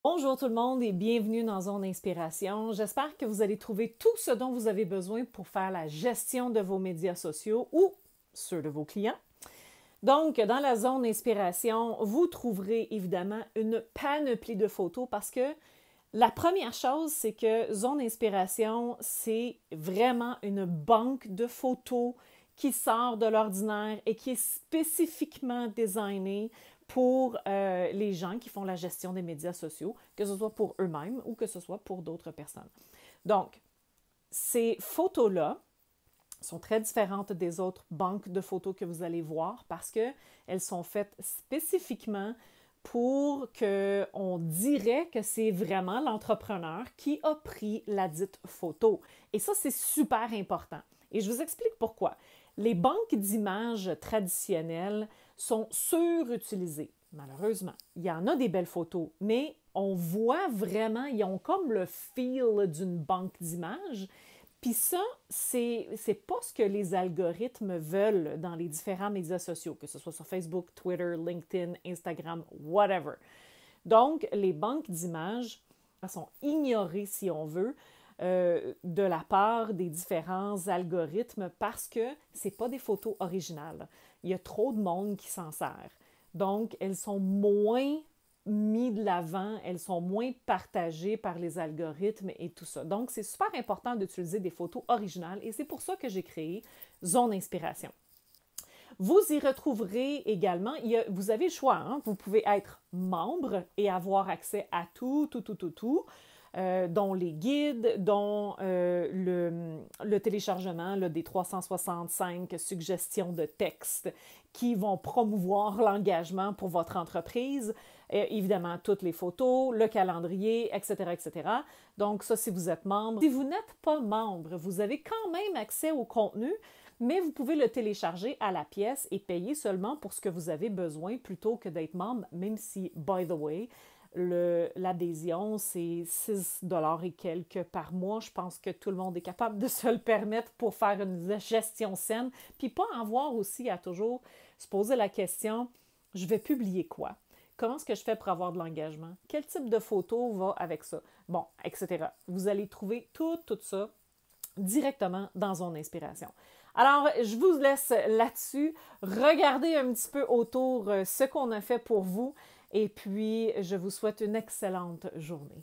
Bonjour tout le monde et bienvenue dans Zone Inspiration. J'espère que vous allez trouver tout ce dont vous avez besoin pour faire la gestion de vos médias sociaux ou ceux de vos clients. Donc, dans la Zone Inspiration, vous trouverez évidemment une panoplie de photos parce que la première chose, c'est que Zone Inspiration, c'est vraiment une banque de photos qui sort de l'ordinaire et qui est spécifiquement designée pour les gens qui font la gestion des médias sociaux, que ce soit pour eux-mêmes ou que ce soit pour d'autres personnes. Donc, ces photos-là sont très différentes des autres banques de photos que vous allez voir parce qu'elles sont faites spécifiquement pour qu'on dirait que c'est vraiment l'entrepreneur qui a pris la dite photo. Et ça, c'est super important. Et je vous explique pourquoi. Les banques d'images traditionnelles sont surutilisées, malheureusement. Il y en a des belles photos, mais on voit vraiment, ils ont comme le feel d'une banque d'images. Puis ça, c'est pas ce que les algorithmes veulent dans les différents médias sociaux, que ce soit sur Facebook, Twitter, LinkedIn, Instagram, whatever. Donc, les banques d'images sont ignorées, si on veut, de la part des différents algorithmes parce que ce pas des photos originales. Il y a trop de monde qui s'en sert. Donc, elles sont moins mises de l'avant, elles sont moins partagées par les algorithmes et tout ça. Donc, c'est super important d'utiliser des photos originales et c'est pour ça que j'ai créé Zone Inspiration. Vous y retrouverez également, vous avez le choix, hein? Vous pouvez être membre et avoir accès à tout, dont les guides, dont le téléchargement là, des 365 suggestions de texte qui vont promouvoir l'engagement pour votre entreprise. Évidemment, toutes les photos, le calendrier, etc., etc. Donc ça, si vous êtes membre. Si vous n'êtes pas membre, vous avez quand même accès au contenu, mais vous pouvez le télécharger à la pièce et payer seulement pour ce que vous avez besoin plutôt que d'être membre, même si, by the way, l'adhésion, c'est 6 $ et quelques par mois. Je pense que tout le monde est capable de se le permettre pour faire une gestion saine. Puis pas en voir aussi à toujours se poser la question, je vais publier quoi? Comment est-ce que je fais pour avoir de l'engagement? Quel type de photo va avec ça? Bon, etc. Vous allez trouver tout ça directement dans Zone Inspiration. Alors, je vous laisse là-dessus. Regardez un petit peu autour ce qu'on a fait pour vous et puis je vous souhaite une excellente journée.